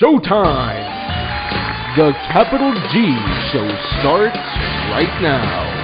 Showtime! The Capital G Show starts right now.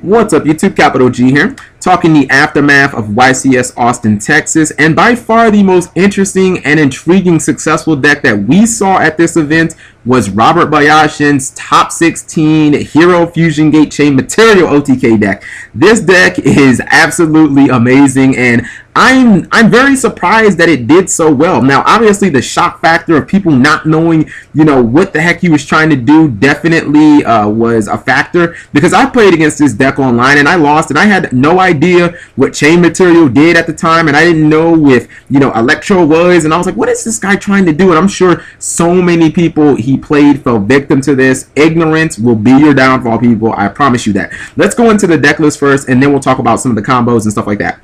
What's up YouTube, Capital G here, talking the aftermath of YCS Austin, Texas, and by far the most interesting and intriguing successful deck that we saw at this event was Robert Boyajian's top 16 Hero Fusion Gate Chain Material OTK deck. This deck is absolutely amazing, and I'm very surprised that it did so well. Now, obviously, the shock factor of people not knowing, what the heck he was trying to do definitely was a factor, because I played against this deck online and I lost, and I had no idea what Chain Material did at the time, and I didn't know if, Electro was, and I was like, what is this guy trying to do? And I'm sure so many people he played fell victim to this. Ignorance will be your downfall, people. I promise you that. Let's go into the deck list first, and then we'll talk about some of the combos and stuff like that.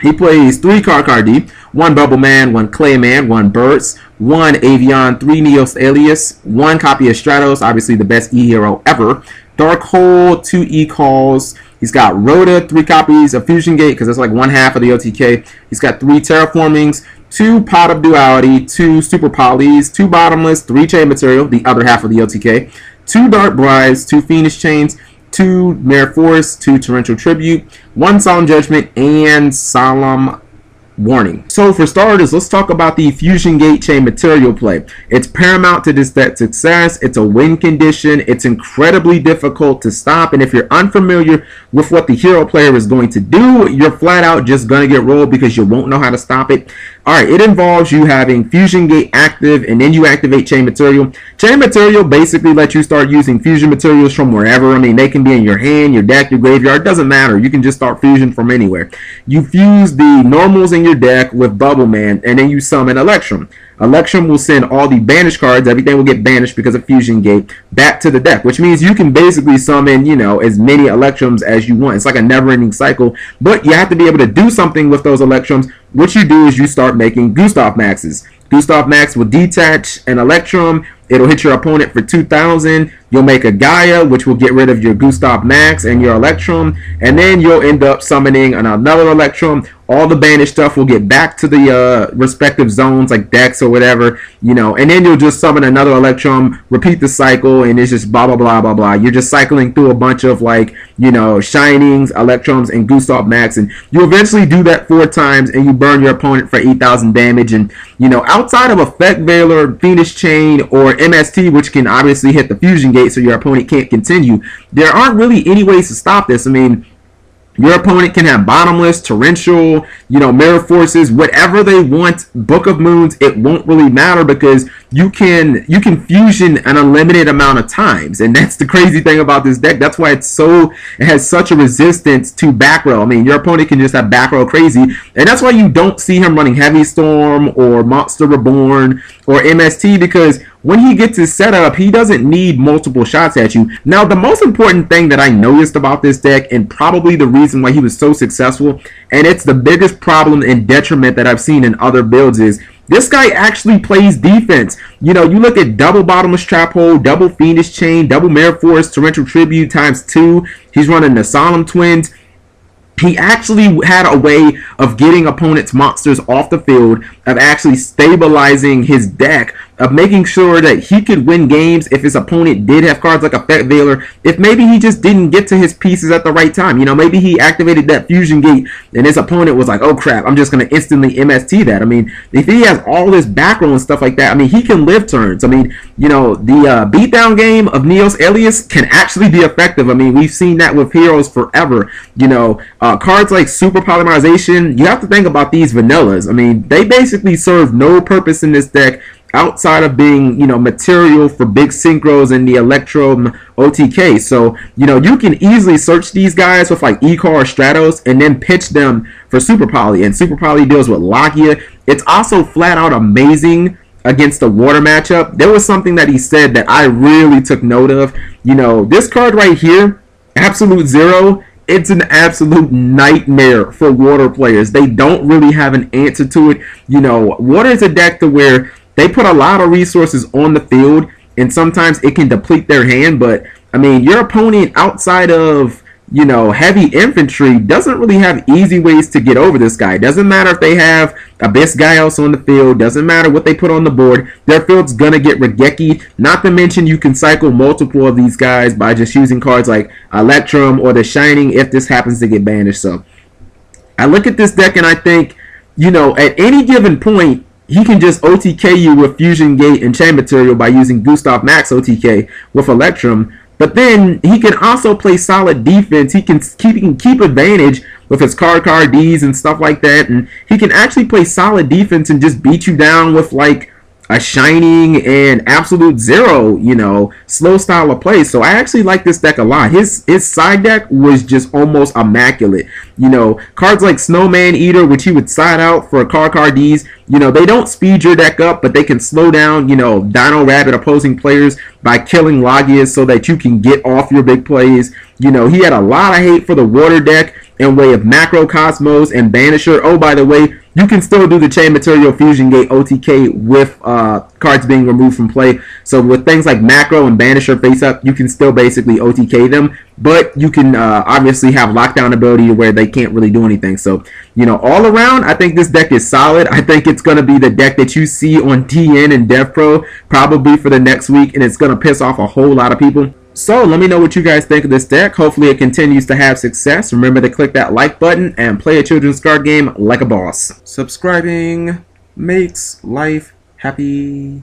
He plays 3 Card D, 1 Bubble Man, 1 Clay Man, 1 Burst, 1 Avion, 3 Neos Alias, 1 copy of Stratos, obviously the best E-Hero ever, Dark Hole, 2 E-Calls. He's got Rhoda, 3 copies of Fusion Gate, because that's like 1/2 of the OTK. He's got 3 Terraformings, 2 Pot of Duality, 2 Super Polys, 2 Bottomless, 3 Chain Material, the other half of the OTK, 2 Dark Brides, 2 Fiendish Chains, 2 Mare Force, 2 Torrential Tribute, 1 Solemn Judgment, and Solemn Warning. So for starters, let's talk about the Fusion Gate Chain Material play. It's paramount to this deck's success. It's a win condition. It's incredibly difficult to stop, and if you're unfamiliar with what the hero player is going to do, you're flat out just going to get rolled because you won't know how to stop it. Alright, it involves you having Fusion Gate active, and then you activate Chain Material. Chain Material basically lets you start using Fusion Materials from wherever. I mean, they can be in your hand, your deck, your graveyard, doesn't matter. You can just start Fusion from anywhere. You fuse the normals in your deck with Bubble Man, and then you summon Electrum. Electrum will send all the banished cards, everything will get banished because of Fusion Gate, back to the deck, which means you can basically summon, as many Electrums as you want. It's like a never-ending cycle, but you have to be able to do something with those Electrums. What you do is you start making Gustav Maxes. Gustav Max will detach an Electrum. It'll hit your opponent for 2,000. You'll make a Gaia, which will get rid of your Gustav Max and your Electrum, and then you'll end up summoning another Electrum. All the banished stuff will get back to the respective zones, like decks or whatever, and then you'll just summon another Electrum, repeat the cycle, and it's just blah, blah, blah, blah, blah. You're just cycling through a bunch of, Shinings, Electrums, and Gustav Max, and you eventually do that 4 times, and you burn your opponent for 8,000 damage, and, outside of Effect Veiler, Fiendish Chain, or MST, which can obviously hit the Fusion Gate so your opponent can't continue, there aren't really any ways to stop this. I mean, your opponent can have Bottomless, Torrential, Mirror Forces, whatever they want, Book of Moons. It won't really matter because you can fusion an unlimited amount of times, and that's the crazy thing about this deck. That's why it has such a resistance to back row. I mean, your opponent can just have back row crazy, and that's why you don't see him running Heavy Storm or Monster Reborn or MST, because when he gets his setup, he doesn't need multiple shots at you. Now, the most important thing that I noticed about this deck, and probably the reason why he was so successful, and it's the biggest problem and detriment that I've seen in other builds, is this guy actually plays defense. You look at double Bottomless Trap Hole, double Fiendish Chain, double Mare Force, Torrential Tribute ×2. He's running the Solemn Twins. He actually had a way of getting opponents' monsters off the field, of actually stabilizing his deck, of making sure that he could win games if his opponent did have cards like Effect Veiler, if maybe he just didn't get to his pieces at the right time. Maybe he activated that Fusion Gate and his opponent was like, oh crap, I'm just going to instantly MST that. I mean, if he has all this back row and stuff like that, I mean, he can live turns. I mean, the beatdown game of Neos Alias can actually be effective. I mean, we've seen that with heroes forever. Cards like Super Polymerization, you have to think about these vanillas. I mean, they basically serve no purpose in this deck outside of being, material for big synchros in the Electrum OTK. So, you can easily search these guys with like E-Car or Stratos and then pitch them for Super Poly. And Super Poly deals with Lakia. It's also flat out amazing against the water matchup. There was something that he said that I really took note of. This card right here, Absolute Zero, it's an absolute nightmare for water players. They don't really have an answer to it. Water is a deck to where they put a lot of resources on the field, and sometimes it can deplete their hand. But I mean, your opponent, outside of you know, heavy infantry doesn't really have easy ways to get over this guy. Doesn't matter if they have a best guy else on the field. Doesn't matter what they put on the board. Their field's going to get Regeki. Not to mention you can cycle multiple of these guys by just using cards like Electrum or the Shining if this happens to get banished. So I look at this deck and I think, you know, at any given point, he can just OTK you with Fusion Gate and Chain Material by using Gustav Max OTK with Electrum. But then he can also play solid defense. He can keep advantage with his card Ds and stuff like that. And he can actually play solid defense and just beat you down with like a Shining and Absolute Zero, you know, slow style of play. So I actually like this deck a lot. His side deck was just almost immaculate. You know, cards like Snowman Eater, which he would side out for card Ds, you know, they don't speed your deck up, but they can slow down, you know, Dino Rabbit opposing players by killing Logias so that you can get off your big plays. You know, he had a lot of hate for the water deck in way of Macro Cosmos and Banisher. Oh, by the way, you can still do the Chain Material Fusion Gate OTK with cards being removed from play. So with things like Macro and Banisher face up, you can still basically OTK them. But you can obviously have lockdown ability where they can't really do anything. So, you know, all around, I think this deck is solid. I think it's going to be the deck that you see on TN and Dev Pro probably for the next week. And it's going to piss off a whole lot of people. So let me know what you guys think of this deck. Hopefully it continues to have success. Remember to click that like button and play a children's card game like a boss. Subscribing makes life happy.